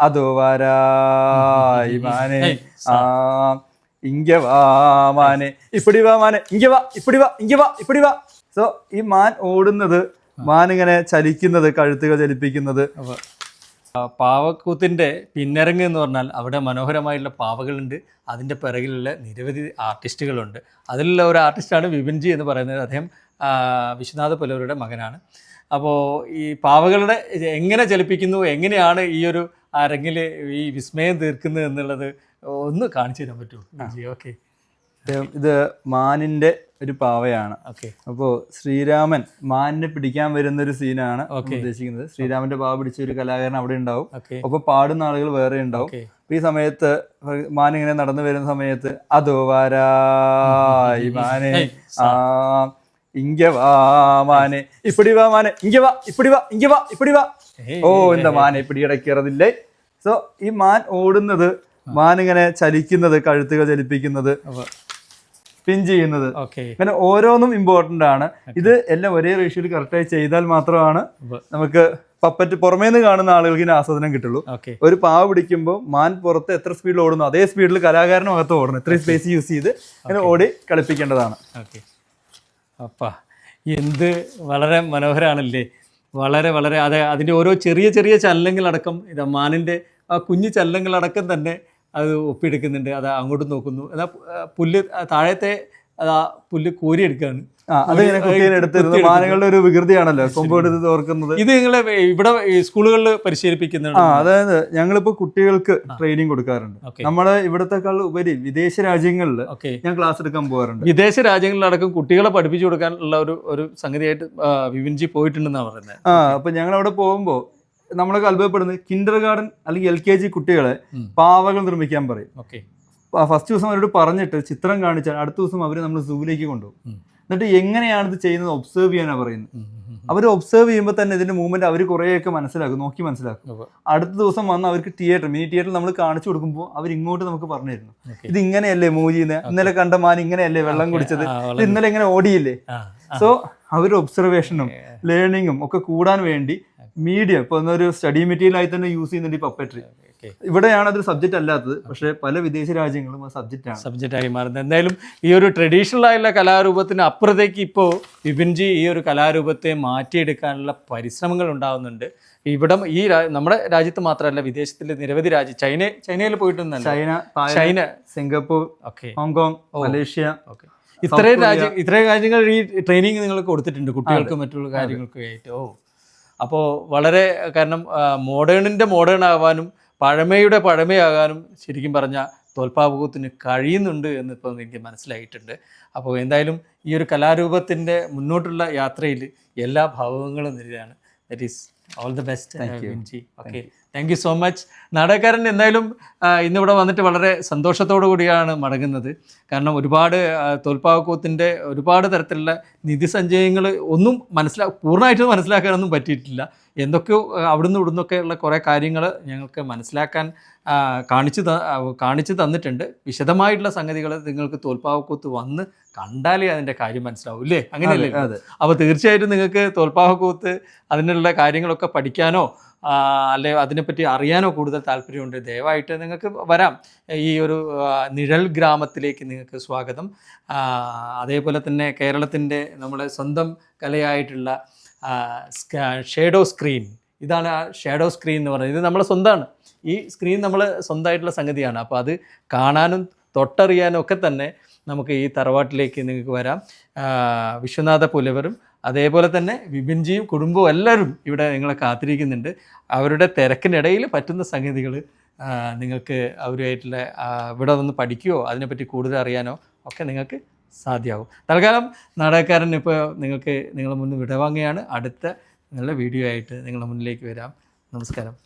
അതോ വാരായി മാനെ ഇങ്ങ വാ മാനെ ഇപ്പടി വാ മാനെ ഇങ്ങ വാ ഇപ്പടി വാ ഇങ്ങ വാ ഇപ്പടി വാ. സോ ഈ മാൻ ഓടുന്നത്, മാൻ ഇങ്ങനെ ചലിക്കുന്നത്, കഴുത്തുകൾ ചലിപ്പിക്കുന്നത്. പാവക്കൂത്തിന്റെ പിന്നിറങ്ങ് എന്ന് പറഞ്ഞാൽ അവിടെ മനോഹരമായിട്ടുള്ള പാവകളുണ്ട്, അതിൻ്റെ പിറകിലുള്ള നിരവധി ആർട്ടിസ്റ്റുകളുണ്ട്. അതിലുള്ള ഒരു ആർട്ടിസ്റ്റാണ് വിപിൻജി എന്ന് പറയുന്നത്. അദ്ദേഹം വിശ്വനാഥ പുലവരുടെ മകനാണ്. അപ്പോൾ ഈ പാവകളുടെ എങ്ങനെ ചലിപ്പിക്കുന്നു, എങ്ങനെയാണ് ഈ ഒരു അരങ്ങിൽ ഈ വിസ്മയം തീർക്കുന്നത് എന്നുള്ളത് ഒന്ന് കാണിച്ചു തരാൻ പറ്റുമോ വിജി? ഓക്കെ, ഇത് മാനിന്റെ ഒരു പാവയാണ്. ഓക്കെ, അപ്പോൾ ശ്രീരാമൻ മാനിനെ പിടിക്കാൻ വരുന്ന ഒരു സീനാണ് ഉദ്ദേശിക്കുന്നത്. ശ്രീരാമന്റെ പാവ പിടിച്ച ഒരു കലാകാരൻ അവിടെ ഉണ്ടാവും, ഒപ്പം പാടുന്ന ആളുകൾ വേറെ ഉണ്ടാവും. ഈ സമയത്ത് മാൻ ഇങ്ങനെ നടന്നു വരുന്ന സമയത്ത് അതോ വാരായി മാനെ ഇങ്ങ വാ മാനെ ഇപ്പടി വാ മാനെ ഇങ്ങ വാ ഇപ്പടി വാ ഇങ്ങ വാ ഇപ്പടി വാ. ഓ എന്താ മാനെ ഇപ്പടി ഇടയ്ക്കിറതില്ലേ. സോ ഈ മാൻ ഓടുന്നത്, മാൻ ഇങ്ങനെ ചലിക്കുന്നത്, കഴുത്തുകൾ ചലിപ്പിക്കുന്നത്, സ്പിൻ ചെയ്യുന്നത്, അങ്ങനെ ഓരോന്നും ഇമ്പോർട്ടന്റ് ആണ്. ഇത് എല്ലാം ഒരേ റേഷ്യോയിൽ കറക്റ്റായി ചെയ്താൽ മാത്രമാണ് നമുക്ക് പപ്പറ്റ് പുറമേന്ന് കാണുന്ന ആളുകൾക്ക് ഇതിന് ആസ്വാദനം കിട്ടുള്ളൂ. ഒരു പാവ പിടിക്കുമ്പോൾ മാൻ പുറത്ത് എത്ര സ്പീഡിൽ ഓടുന്നു അതേ സ്പീഡിൽ കലാകാരനും അകത്ത് ഓടണം. ഇത്രയും സ്പേസ് യൂസ് ചെയ്ത് അങ്ങനെ ഓടി കളിപ്പിക്കേണ്ടതാണ്. അപ്പാ എന്ത് വളരെ മനോഹരമാണല്ലേ, വളരെ വളരെ. അതെ, അതിൻ്റെ ഓരോ ചെറിയ ചെറിയ ചലനങ്ങളടക്കം, ഇത് മാനിൻ്റെ ആ കുഞ്ഞു ചലനങ്ങളടക്കം തന്നെ അത് ഒപ്പിയെടുക്കുന്നുണ്ട്. അത് അങ്ങോട്ടും നോക്കുന്നു, എന്നാൽ പുല്ല് താഴത്തെ അതാ പുല്ല് കോരിയെടുക്കുകയാണ്. അതിങ്ങനെ കുട്ടിയെടുത്തിരുന്നത് മാനുകളുടെ ഒരു വികൃതിയാണല്ലോ, കൊമ്പെടുത്ത് തോർക്കുന്നത്. ഇത് നിങ്ങളെ ഇവിടെ സ്കൂളുകളിൽ പരിശീലിപ്പിക്കുന്നുണ്ട്. അതായത് ഞങ്ങളിപ്പോ കുട്ടികൾക്ക് ട്രെയിനിങ് കൊടുക്കാറുണ്ട്. നമ്മള് ഇവിടത്തെക്കാൾ ഉപരി വിദേശ രാജ്യങ്ങളിൽ ഞാൻ ക്ലാസ് എടുക്കാൻ പോകാറുണ്ട്. വിദേശ രാജ്യങ്ങളിലടക്കം കുട്ടികളെ പഠിപ്പിച്ചു കൊടുക്കാനുള്ള ഒരു സംഗതിയായിട്ട് വിപിൻജി പോയിട്ടുണ്ടെന്നാണ് പറയുന്നത്. അപ്പൊ ഞങ്ങൾ അവിടെ പോകുമ്പോ നമ്മളൊക്കെ അത്ഭുതപ്പെടുന്നത് കിൻഡർ ഗാർഡൻ അല്ലെങ്കിൽ LKG കുട്ടികളെ പാവകൾ നിർമ്മിക്കാൻ പറയും. ഫസ്റ്റ് ദിവസം അവരോട് പറഞ്ഞിട്ട് ചിത്രം കാണിച്ചാൽ അടുത്ത ദിവസം അവർ നമ്മൾ സൂവിലേക്ക് കൊണ്ടുപോകും. എന്നിട്ട് എങ്ങനെയാണ് ഇത് ചെയ്യുന്നത് ഒബ്സർവ് ചെയ്യാനാണ് പറയുന്നത്. അവർ ഒബ്സർവ് ചെയ്യുമ്പോൾ തന്നെ ഇതിന്റെ മൂവ്മെന്റ് അവർ കുറേയൊക്കെ മനസ്സിലാക്കും, നോക്കി മനസ്സിലാക്കും. അടുത്ത ദിവസം വന്ന് അവർക്ക് മിനി തിയേറ്ററിൽ നമ്മൾ കാണിച്ചു കൊടുക്കുമ്പോൾ അവർ ഇങ്ങോട്ട് നമുക്ക് പറഞ്ഞു തരുന്നു, ഇത് ഇങ്ങനെയല്ലേ മൂവ് ചെയ്യുന്നത്, ഇന്നലെ കണ്ട മാൻ ഇങ്ങനെയല്ലേ വെള്ളം കുടിച്ചത്, ഇത് ഇന്നലെ ഇങ്ങനെ ഓടിയില്ലേ. സോ അവർ ഒബ്സർവേഷനും ലേണിങ്ങും ഒക്കെ കൂടാൻ വേണ്ടി മീഡിയം ഇപ്പൊ ഒരു സ്റ്റഡി മെറ്റീരിയൽ ആയി തന്നെ യൂസ് ചെയ്യുന്നുണ്ട് ഈ പപ്പറ്റ്രി. ഇവിടെയാണ് അതൊരു സബ്ജക്റ്റ് അല്ലാത്തത്, പക്ഷേ പല വിദേശ രാജ്യങ്ങളും അത് സബ്ജക്റ്റായി മാറുന്നത്. എന്തായാലും ഈ ഒരു ട്രഡീഷണൽ ആയുള്ള കലാരൂപത്തിന് അപ്പുറത്തേക്ക് ഇപ്പോൾ വിപിൻജി ഈ ഒരു കലാരൂപത്തെ മാറ്റിയെടുക്കാനുള്ള പരിശ്രമങ്ങൾ ഉണ്ടാകുന്നുണ്ട്. ഇവിടെ ഈ നമ്മുടെ രാജ്യത്ത് മാത്രമല്ല, വിദേശത്തിലെ നിരവധി ചൈനയിൽ പോയിട്ടുണ്ടല്ലോ, ചൈന, സിംഗപ്പൂർ, ഹോങ്കോങ്, മലേഷ്യ, ഇത്രയും രാജ്യങ്ങൾ ഈ ട്രെയിനിങ് നിങ്ങൾ കൊടുത്തിട്ടുണ്ട് കുട്ടികൾക്കും മറ്റുള്ള കാര്യങ്ങൾക്കും ആയിട്ട്. അപ്പോൾ വളരെ, കാരണം മോഡേണിൻ്റെ മോഡേൺ ആവാനും പഴമയുടെ പഴമയാകാനും ശരിക്കും പറഞ്ഞാൽ തോൽപ്പാവക്കൂത്തിന് കഴിയുന്നുണ്ട് എന്നിപ്പോൾ എനിക്ക് മനസ്സിലായിട്ടുണ്ട്. അപ്പോൾ എന്തായാലും ഈ ഒരു കലാരൂപത്തിൻ്റെ മുന്നോട്ടുള്ള യാത്രയിൽ എല്ലാ ഭാവങ്ങളും നേരെയാണ്. That is all the best വിപിൻജി. Okay, thank you so much. നാടകക്കാരൻ എന്തായാലും ഇന്നിവിടെ വന്നിട്ട് വളരെ സന്തോഷത്തോടു കൂടിയാണ് മടങ്ങുന്നത്. കാരണം ഒരുപാട് തോൽപ്പാവക്കൂത്തിൻ്റെ ഒരുപാട് തരത്തിലുള്ള നിധിസഞ്ചയങ്ങൾ ഒന്നും പൂർണ്ണമായിട്ട് മനസ്സിലാക്കാനൊന്നും പറ്റിയിട്ടില്ല. എന്തൊക്കെയോ അവിടുന്ന് ഇവിടുന്നൊക്കെ ഉള്ള കുറേ കാര്യങ്ങൾ ഞങ്ങൾക്ക് മനസ്സിലാക്കാൻ കാണിച്ചു തന്നിട്ടുണ്ട്. വിശദമായിട്ടുള്ള സംഗതികൾ നിങ്ങൾക്ക് തോൽപ്പാവക്കൂത്ത് വന്ന് കണ്ടാലേ അതിൻ്റെ കാര്യം മനസ്സിലാവും, ഇല്ലേ? അങ്ങനെയല്ലേ? അപ്പോൾ തീർച്ചയായിട്ടും നിങ്ങൾക്ക് തോൽപ്പാവക്കൂത്ത് അതിനുള്ള കാര്യങ്ങളൊക്കെ പഠിക്കാനോ അല്ലെ അതിനെപ്പറ്റി അറിയാനോ കൂടുതൽ താല്പര്യമുണ്ട്, ദയവായിട്ട് നിങ്ങൾക്ക് വരാം. ഈ ഒരു നിഴൽ ഗ്രാമത്തിലേക്ക് നിങ്ങൾക്ക് സ്വാഗതം. അതേപോലെ തന്നെ കേരളത്തിൻ്റെ നമ്മുടെ സ്വന്തം കലയായിട്ടുള്ള ഷേഡോ സ്ക്രീൻ, ഇതാണ് ആ ഷേഡോ സ്ക്രീൻ എന്ന് പറയുന്നത്. ഇത് നമ്മളെ സ്വന്തമാണ്, ഈ സ്ക്രീൻ നമ്മൾ സ്വന്തമായിട്ടുള്ള സംഗതിയാണ്. അപ്പോൾ അത് കാണാനും തൊട്ടറിയാനും ഒക്കെ തന്നെ നമുക്ക് ഈ തറവാട്ടിലേക്ക് നിങ്ങൾക്ക് വരാം. വിശ്വനാഥ പുലവരും അതേപോലെ തന്നെ വിപിൻജിയും കുടുംബവും എല്ലാവരും ഇവിടെ നിങ്ങളെ കാത്തിരിക്കുന്നുണ്ട്. അവരുടെ തിരക്കിനിടയിൽ പറ്റുന്ന സംഗതികൾ നിങ്ങൾക്ക് അവരുമായിട്ടുള്ള ഇവിടെ വന്ന് പഠിക്കുകയോ അതിനെപ്പറ്റി കൂടുതൽ അറിയാനോ ഒക്കെ നിങ്ങൾക്ക് സാധ്യമാകും. തൽക്കാലം നാടകക്കാരൻ ഇപ്പോൾ നിങ്ങൾക്ക് നിങ്ങളുടെ മുന്നിൽ വിടവാങ്ങുകയാണ്. അടുത്ത നല്ല വീഡിയോ ആയിട്ട് നിങ്ങളുടെ മുന്നിലേക്ക് വരാം. നമസ്കാരം.